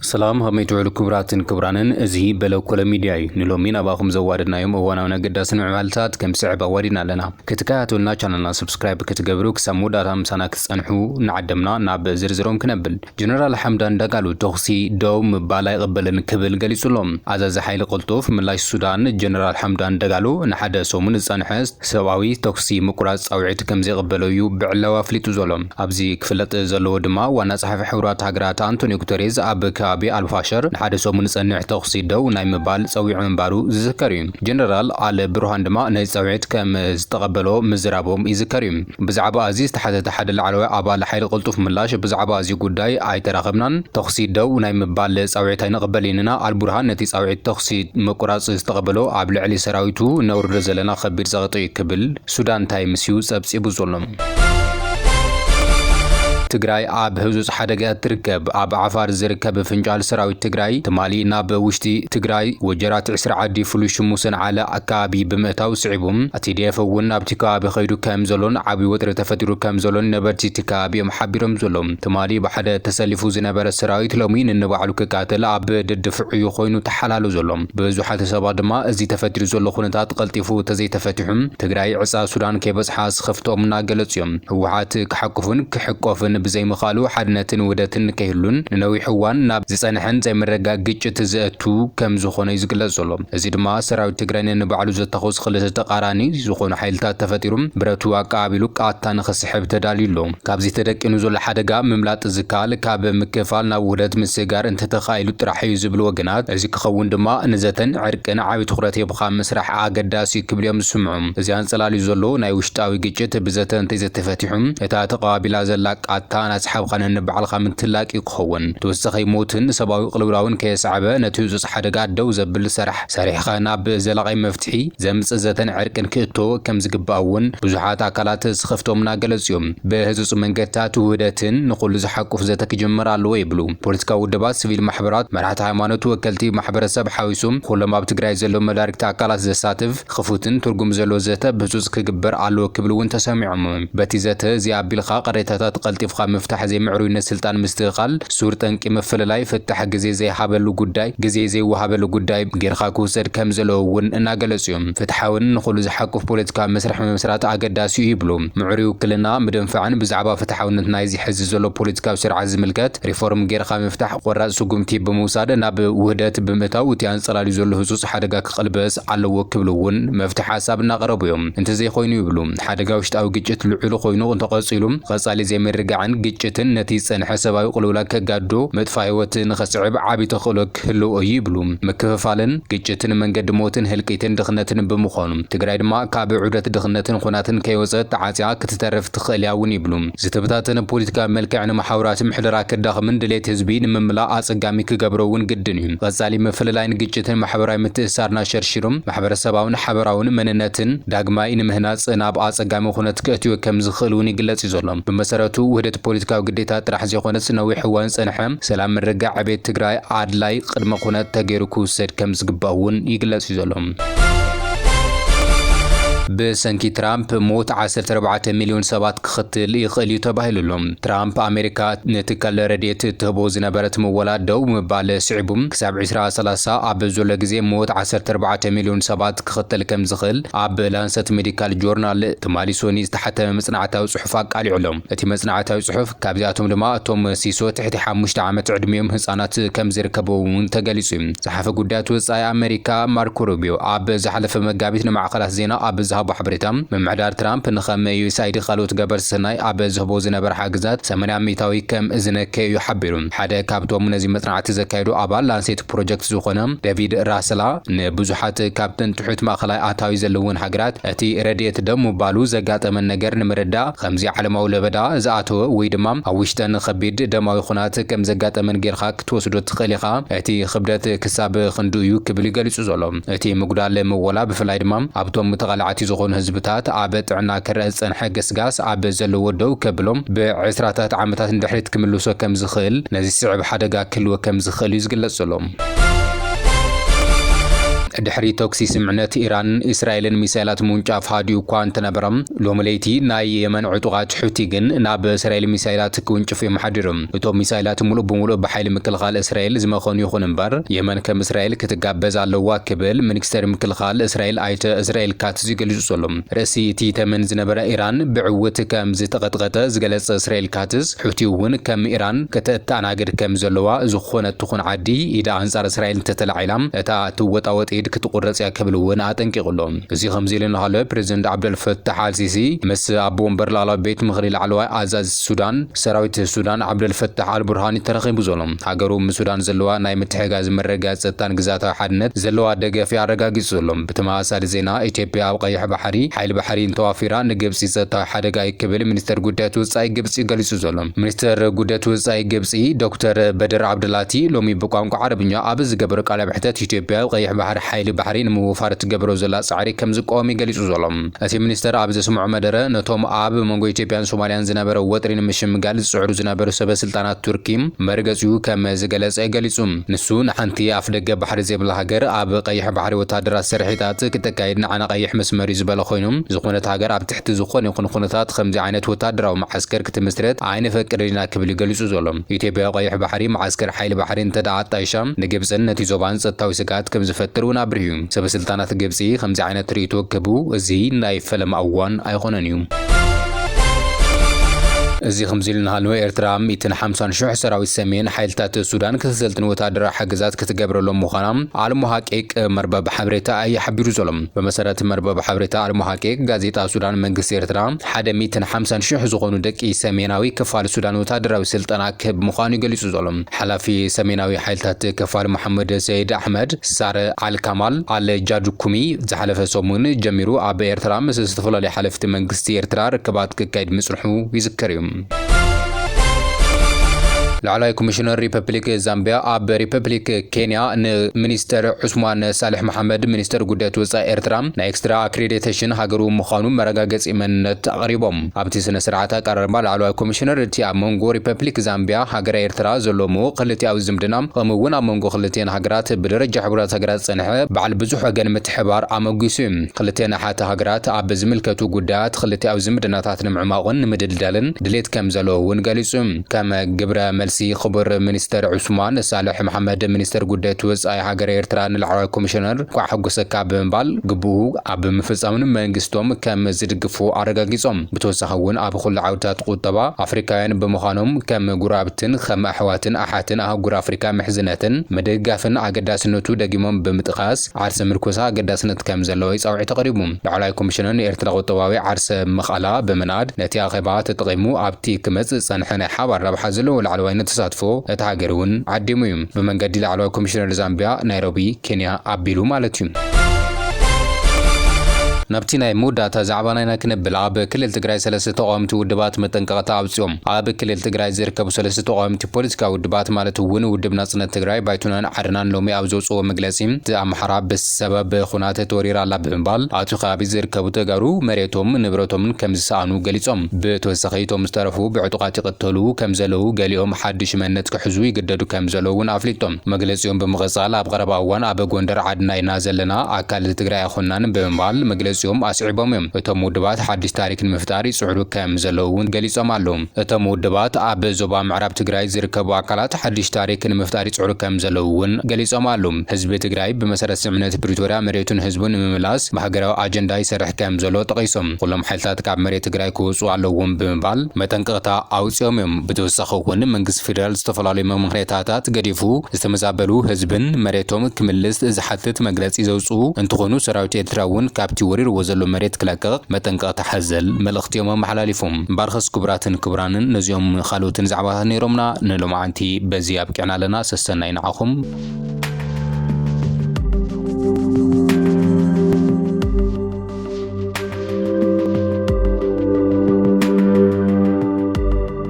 سلام هم يتوعلو كبراتن كبرانن ازهي بلو كل ميدياي نلومين اباكم زوادنا يوم اوانا ونقداسن عمالتات كم سعب اوارينا لنا كتكاياتو لنا چانلنا سبسكرايب كتقبروك ساموداتا مساناك تسانحو نعدمنا ناب زرزروم كنبل جنرال حمدان دقالو تغسي دوم بالاي قبلن كبل قليسو لهم عزاز حيل قلطوف من لايش السودان جنرال حمدان دقالو نحدا سومن الزانحست سواوي تغسي مقراز او عيد كم زي قبلو يو بعلاوا فليتو زولهم ابزي كفلت زلو دما وانا صحف حورات هاقرات انتونيو كتوريز ابكا بالفاشر نحد سومن صنع تخصيدو ناي مبال صويع منبارو يذكرين جنرال على برهان دما ناي صويعت كم استقبلوا مزرابهم يذكرين بزعبا عزيز تحت العلوي ابال حيل قلطوف ملاش بزعبا عزيز قداي اي تراقبنا تخصيدو ناي مبال صويعتين قبليننا البرهان نتي صويعت تخصيد مقراص استقبلوا عبل علي سراويتو نور رزلنا خبير زغطي كبل سودان تايمسيو سبسيبو ظلم تግራይ ኣብ ህዙጽ ሓደጋ ትርከብ ኣብ ዓፋር ዝርከብ ፍንጃል ሰራዊት ትግራይ ተማሊ ናብ ውሽጢ ትግራይ ወጀራት 10 ዓዲ ፍሉይ ሽሙ ሰንዓለ ኣካባቢ ብምእታው ስዒቦም ኣቲዲኤፍ እውን ናብቲ ከባቢ ኸይዱ ከም ዘሎን ዓቢ ወጥሪ ተፈጢሩ ከም ዘሎን ነበርቲ ትካቢዮም ሓቢሮም ዘሎም ተማሊ ብሓደ ተሰሊፉ ዝነበረ ሰራዊት ሎሚ ንባዕሉ ክቃተል ኣብ ደድፍዑ ኮይኑ ተሓላሉ ዘሎም ብዙሓት ሰባት ድማ እዚ ተፈጢሩ ዘሎ ኩነታት ቀልጢፉ ተዘይተፈቲሑም ትግራይ ዕፃ ሱዳን ከበጽሓ ስኸፍቶም ናገለጽዮም ህወሓት ክሐቅፉን ክሕቆፍን بزي مخالو حدنتن ودتن كيهلون نوي حوان ناب زصنحن زي مرغا ግጭት زأتو كم زخونه يزغلص زلوم ازي دما سراوي تግራይን نبعلو زتخوس خلص تقاراني زخونه حيلታት ተፈጢሩም ብረቱ አቃቢሉ ቃታን خسحب ተዳሊሎ ካብዚ ተደቂኑ ዘሎ ሓደጋ መምላጥ ዝካል ካብ ምክፋል ናብ ውህደት ምስጋር እንተ ተኻይሉ ጥራሕዩ ዝብል ወገናት እዚ ክኸውን ድማ ንዘተን ዕርቅን ዓቢ ትኹረት የብኻ መስራሕ አገዳሲ ክብልዮም ስምዑም እዚ አንጸላሊ ዘሎ ናይ ውሽጣዊ ግጭት ብዘተን ተዘተፈቲሑም እታ ተቃቢላ ዘላ ቃታ ناسحب خان نبعلخ من تلاقي قهون توسخي موتن سباوي قلولاون كيسعبه نتيجه حدقا دو زبل سرح خانا بزلقي مفتحي زمص زتن عرقن كتو كم زغباون بزحات اكلات سخفتومنا ገለጽዮም በህዝብ መንገታት ውህደትን ንኹሉ ዝሐቁፍ ዘተክ ጀመራሉ ይብሉ ፖለቲካዊ ውድባት ሲቪል ማህበራት መራሕቲ ሃይማኖት ወከልቲ ማህበረሰብ ሓዊሱም ሁሉም ኣብ ትግራይ ዘሎ መዳርክቲ አካላት ዘሳትፍ ክፉትን ትርጉም ዘሎ ዘተ ብዙጽ ክግበር አሎ ክብሉውን ተሰሚዖም በቲ ዘተ ዚያቢልኻ ቀሬታታት ቀልጢፍ مفتاح زي معرويነት ስልጣን ምስትኻል ሱር ጠንቂ መፈለላይ ፍታሕ ግዜ ዘይ ሃበሉ ጉዳይ ግዜ ዘይ ወሃበሉ ጉዳይ ጌርኻ ክውሰድ ከም ዘለውን እናገለጽዮም ፍትሓውን ንኹሉ ዝሐቁፍ ፖለቲካ መስርሕ መስራት አገዳሲ ይብሉ ምዕሩይ ክልና ምድንፋዕን ብዛዕባ ፍትሓውነት ናይ ዝሕዝ ዘሎ ፖለቲካዊ ስርዓት ዝምልከት ሪፎርም ጌርኻ መፍታሕ ቆራጽ ሱጉምቲ ብምውሳድ ናብ ውህደት ብምእታው እቲ አንጸላሊ ዘሎ ህጹጽ ሓደጋ ክቕልበስ ኣለዎ ክብሉውን መፍትሕ ሐሳብ እናቀረቡዮም እንተ ዘይ ኮይኑ ይብሉ ሓደጋ ውሽጣዊ ግጭት ልዑል ኮይኑ እንተቀጽሉ ቀጻሊ ዘይ መርጋዕን ግጭትን ነቲ ጸንሐ ሰባዊ ቁልውላ ከጋዶ መጥፋ ህይወትን ኸስዕብ ዓቢ ተኽሎክ ህልው ይብሉ መከፋፈልን ግጭትን መንገድ ሞትን ህልቂትን ድኽነትን ብምኾኑ ትግራይ ድማ ካብ ዑደት ድኽነትን ኹናትን ከይወፀት ተዓጽያ ክትተረፍ ትኽእልያውን ይብሉ ዝተበታተነ ፖለቲካ መልክዕን ማሕበራት ምሕደራ ከዳኽምን ድሌት ህዝቢ ንምምላእ አጸጋሚ ክገብረውን ግድን እዩ ቀጻሊ መፈለላይን ግጭትን ማሕበራዊ ምትእሳርና ሸርሽሩም ማሕበረሰባውን ሓበራውን መንነትን ዳግማይ ንምህናጽ ናብ አጸጋሚ ኹነት ከእትዮ ከም ዝኽእሉን ይግለጽ ይዘሎም በመሰረቱ ውህደት ፖለቲካዊ ግዴታ ጥራሕ ዘይኾነስ ነዊሕ እዋን ጸንሐ ሰላም ምርጋዕ ዕቤት ትግራይ አድላይ ቅድመ ኹነት ተገይሩ ክውሰድ ከም ዝግባውን ይግለጽ ይዘሎም በሰንኪ ትራምፕ ሞት 14 ሚሊዮን ሰባት ክኽትል ይኽእል ተባሂሉሎም ትራምፕ አሜሪካ ነትካለ ረድኤት ትህቦ ዝነበረት መወላድ ደው ምባለ ስዕቡም ክሳብ 2030 ኣብ ዘሎ ግዜ ሞት 14 ሚሊዮን ሰባት ክኽትል ከም ዝኽእል ኣብ ላንሰት ሜዲካል ጆርናል ተማሊሶኒ ዝተሓተመ መጽናዕታዊ ጽሑፍ አቃሊዑሎም እቲ መጽናዕታዊ ጽሑፍ ካብዚኣቶም ድማ እቶም ሲሶ ትሕቲ 5 ዓመት ዕድሜዮም ህፃናት ከም ዝርከበውን ተገሊጹ ጸሓፈ ጉዳያት ወጻኢ አሜሪካ ማርኮ ሩቢዮ ኣብ ዝሓለፈ መጋቢት ንማዕከላት ዜና ኣብ ዛሃቡ حبرتام من معدار ترامب نخم يسايد خلوت جبر سناي أبز هبوز نبر حاجزات 800 كم إذنك يحبرون حدا كابتو منظمة مطرعة تذكروا أبال لانسيت بروجكت زخنم ديفيد راسلا نبزحات كابتن تحت ما خلاء عتاوي زلون حجرات أتي رديت دم وبالو زجات من نجر نمردا خمسة على مولى بدا زعتو ويدمام أوشتن خبيد دم وخنات كم زجات من غير خاك توسدت خليقة أتي خبرت كساب خندويو كبلي جالس زلهم أتي مقدار لمولا بفلايدمام أبتو متغلعات زخون ህዝብታት አበጥ ዕና ከረጽን ሕገስጋስ ኣብ ዘለዎ ደው ከብሎም ብዕስራታት ዓመታት እንድሕሪት ክምልሶ ከም ዝኽእል ነዚ ስዕብ ሓደጋ ክልወ ከም ዝኽእል ይዝግለጽሎም ድሕሪ ቶክሲ ስምዕነት ኢራን እስራኤልን ሚሳይላት ሙንጫፍ ሃዲኡ እኳ እንተነበረም ሎሚ ለይቲ ናይ የመን ዕጡቓት ሕቲ ግን ናብ እስራኤል ሚሳይላት ክውንጭፍ የመሓዲሮም እቶም ሚሳይላት ሙሉእ ብሙሉእ ብሓይሊ ምክልኻል እስራኤል ዝመኾኑ ይኹን እምበር የመን ከም እስራኤል ክትጋበዝ ኣለዋ ክብል ሚኒስተር ምክልኻል እስራኤል ኣይተ እስራኤል ካትዝ ይገልጹ ዘሎም ርእሲ እቲ ተመን ዝነበረ ኢራን ብዕውት ከም ዝተቐጥቀጠ ዝገለጸ እስራኤል ካትዝ ሕቲ እውን ከም ኢራን ከተተኣናግድ ከም ዘለዋ ዝኾነት ትኹን ዓዲ ኢዳ ኣንጻር እስራኤል እንተተላዒላ እታ ትወጣወጥ ኢድ ክትቁረጽ እያ ክብል እውን ኣጠንቂቑሎም እዚ ከምዚ ኢሉ እናሃለወ ፕሬዚደንት ዓብደልፈታሕ አልሲሲ ምስ ኣቦ ወንበር ላዕለዋይ ቤት ምኽሪ ላዕለዋይ ኣዛዚ ሱዳን ሰራዊት ሱዳን ዓብደልፈታሕ አልቡርሃኒ ተረኺቡ ዘሎም ሃገሩ ምስሱዳን ዘለዋ ናይ ምትሕጋዝ መረጋገፂ ፀጥታን ግዛታዊ ሓድነት ዘለዋ ደገፍ ኣረጋጊጹ ዘሎም ብተመሳሳሊ ዜና ኢትዮጵያ ኣብ ቀይሕ ባሕሪ ሓይሊ ባሕሪ እንተዋፊራ ንግብፂ ፀጥታዊ ሓደጋ ይክብል ሚኒስተር ጉዳያት ወጻኢ ግብፂ ገሊጹ ዘሎም ሚኒስተር ጉዳያት ወጻኢ ግብፂ ዶክተር በድር ዓብድላቲ ሎሚ ብቋንቋ ዓረብኛ ኣብ ዝገበረ ቃለ መሕተት ኢትዮጵያ ኣብ ቀይሕ ባሕሪ ሓይሊ ባሕሪ ንምውፋር ትገብሮ ዘላ ጻዕሪ ከም ዝቆም ገሊጹ ዘሎም እቲ ሚኒስተር ኣብ ዘስምዑ መደረ ነቶም ኣብ መንጎ ኢትዮጵያን ሶማልያን ዝነበረ ወጥሪ ንምሽምጋል ዝጽዕሩ ዝነበሩ ሰበስልጣናት ቱርኪ መርገጺኡ ከም ዝገለጸ ገሊጹ ንሱ ንሓንቲ ኣፍ ደገ ባሕሪ ዘይብላ ሃገር ኣብ ቀይሕ ባሕሪ ወታደራት ስርሒታት ክትካየድ ንዓና ቀይሕ መስመር ዝበለ ኮይኖም ዝኾነት ሃገር ኣብ ትሕቲ ዝኾነ ይኹን ኩነታት ከምዚ ዓይነት ወታደራዊ ማዓስከር ክትምስረት ኣይንፈቅድና ክብል ገሊጹ ዘሎም ኢትዮጵያ ኣብ ቀይሕ ባሕሪ ማዓስከር ሓይሊ ባሕሪ እንተዳኣጣይሻ ንግብፅን ነቲ ዞባን ፀጥታዊ ስጋት ከም ዝፈጥር እውን ኣብርሂዩ ሰበስልጣናት ግብፂ ከምዚ ዓይነት ትርኢት ወከቡ እዚ ናይ ፈለማ እዋን ኣይኾነን እዩ እዚ ከምዚ ኢሉ እናሃለወ ኤርትራ 150,000 ሰራዊት ሰሜን ሓይልታት ሱዳን ክትሰልጥን ወታደራዊ ሓገዛት ክትገብረሎም ምዃና ኣልሙሃቂቅ መርበብ ሓበሬታ ይሓቢሩ ዘሎም ብመሰረት መርበብ ሓበሬታ ኣልሙሃቂቅ ጋዜጣ ሱዳን መንግስቲ ኤርትራ 150,000 ዝኾኑ ደቂ ሰሜናዊ ክፋል ሱዳን ወታደራዊ ስልጠና ክህብ ምዃኑ ይገሊጹ ዘሎም ሓላፊ ሰሜናዊ ሓይልታት ክፋል መሐመድ ሰይድ ኣሕመድ ሳር አልካማል አልጃዱኩሚ ዝሓለፈ ሰሙን ጀሚሩ ኣብ ኤርትራ ምስ ዝተፈላለዩ ሓለፍቲ መንግስቲ ኤርትራ ርክባት ክካየድ ምጽንሑ ይዝከር እዩ ላዕለዋይ ኮሚሽነር ሪፐብሊክ ዛምቢያ ኣብ ሪፐብሊክ ኬንያ ንሚኒስተር ዑስማን ሳልሕ መሐመድ ሚኒስተር ጉዳያት ወጻኢ ኤርትራ ናይ ኤክስትራ አክሬዲቴሽን ሃገሩ ምዃኑ መረጋገጺ መንነት ኣቕሪቦም ኣብቲ ስነ ስርዓት ኣቀራርባ ላዕለዋይ ኮሚሽነር እቲ ኣብ መንጎ ሪፐብሊክ ዛምቢያ ሃገረ ኤርትራ ዘሎ ምዉቕ ክልቲኣዊ ዝምድና ከምኡ እውን ኣብ መንጎ ክልቲአን ሃገራት ብደረጃ ሕቡራት ሃገራት ዝጸንሐ በዓል ብዙሕ ወገን ምትሕባር ኣመጊሱ እዩ ክልቲአን ኣሓተ ሃገራት ኣብ ዝምልከቱ ጉዳያት ክልቲኣዊ ዝምድናታት ንምዕማቕን ንምድልዳልን ድሌት ከም ዘለዎ እውን ገሊጹ ከም ግብረ መልሲ خبر ሚኒስተር ዑስማን ሳልሕ መሐመድ ሚኒስተር ጉዳያት ወጻኢ ሃገረ ኤርትራ ንላዕለዋይ ኮሚሽነር ኳዕ ሕጉሰካ ብምባል ግቡኡ ኣብ ምፍጻምን መንግስቶም ከም ዝድግፉ ኣረጋጊጾም ብተወሳኺ እውን ኣብ ኩሉ ዓውድታት ቁጠባ ኣፍሪካውያን ብምዃኖም ከም ጉራብትን ከም ኣሕዋትን ኣሓትን ኣህጉር ኣፍሪካ ምሕዝነትን ምድጋፍን ኣገዳስነቱ ደጊሞም ብምጥቃስ ዓርሰ ምርኮሳ ኣገዳስነት ከም ዘለዎ ይጻውዒ ተቐሪቡ ላዕለዋይ ኮሚሽነር ንኤርትራ ቁጠባዊ ዓርሰ መቐላ ብምናድ ነቲ ኣኼባ ተጠቒሙ ኣብቲ ክመጽእ ጸንሐ ናይ ሓባር ረብሓ ዘለዎ ላዕለዋይ ተሳትፎ እቲ ሃገር እውን ዓዲሙ እዩ ብመንገዲ ላዕለዋይ ኮሚሽነር ዛምቢያ ናይሮቢ ኬንያ ኣቢሉ ማለት እዩ ናብቲ ናይ መወዳእታ ዛዕባ ናይና ክንብል ኣብ ክልል ትግራይ ሰለስተ ተቃወምቲ ውድባት መጠንቀቕታ ኣውፅኦም ኣብ ክልል ትግራይ ዝርከቡ ሰለስተ ተቃወምቲ ፖለቲካዊ ውድባት ማለት እውን ውድብ ናጽነት ትግራይ ባይቶናን ዓድናን ሎሚ ኣብ ዘውፅዎ መግለጺ ኣምሓራ ብሰበብ ኩናት ተወሪራ ኣላ ብምባል ኣብቲ ከባቢ ዝርከቡ ተጋሩ መሬቶም ንብረቶምን ከም ዝሰኣኑ ገሊጾም ብተወሳኺ እቶም ዝተረፉ ብዕጡቓት ይቕተሉ ከም ዘለዉ ገሊኦም ሓድሽ መንነት ክሕዙ ይግደዱ ከም ዘለዉ እውን ኣፍሊጦም መግለጺኦም ብምቕጻል ኣብ ቀረባ እዋን ኣብ ጎንደር ዓድና ኢና ዘለና ኣካል ትግራይ ኣይኮናን ብምባል መግለጺ ኦም ኣስዒቦም እዮም እቶም ውድባት ሓድሽ ታሪክ ንምፍጣር ይጽዕሩ ከም ዘለዉ እውን ገሊጾም ኣለዉ እቶም ውድባት ኣብ ዞባ ምዕራብ ትግራይ ዝርከቡ ኣካላት ሓድሽ ታሪክ ንምፍጣር ይጽዕሩ ከም ዘለዉ እውን ገሊጾም ኣለዉ ህዝቢ ትግራይ ብመሰረት ስምምነት ፕሪቶሪያ መሬቱን ህዝቡን ንምምላስ ብሃገራዊ ኣጀንዳ ይሰርሕ ከም ዘሎ ጠቒሶም ኩሎም ሓይልታት ካብ መሬት ትግራይ ክወፁ ኣለዎም ብምባል መጠንቀቕታ ኣውፅኦም እዮም ብተወሳኺ እውን መንግስቲ ፌደራል ዝተፈላለዩ መምክሬታታት ገዲፉ ዝተመዛበሉ ህዝብን መሬቶም ክምልስ ዝሓትት መግለጺ ዘውፅኡ እንትኾኑ ሰራዊት ኤርትራ እውን ካብቲ ወሪር ወዘሎ መሬት ክለቅቕ መጠንቀቕታ ሓዘል መልእኽቲኦም ኣመሓላሊፎም ባርኸስ ክቡራትን ክቡራንን ነዚኦም ካልኦትን ዛዕባታት ነይሮምና ንሎማዓንቲ በዚ ኣብቅዕና ኣለና ሰሰናይ ንዓኹም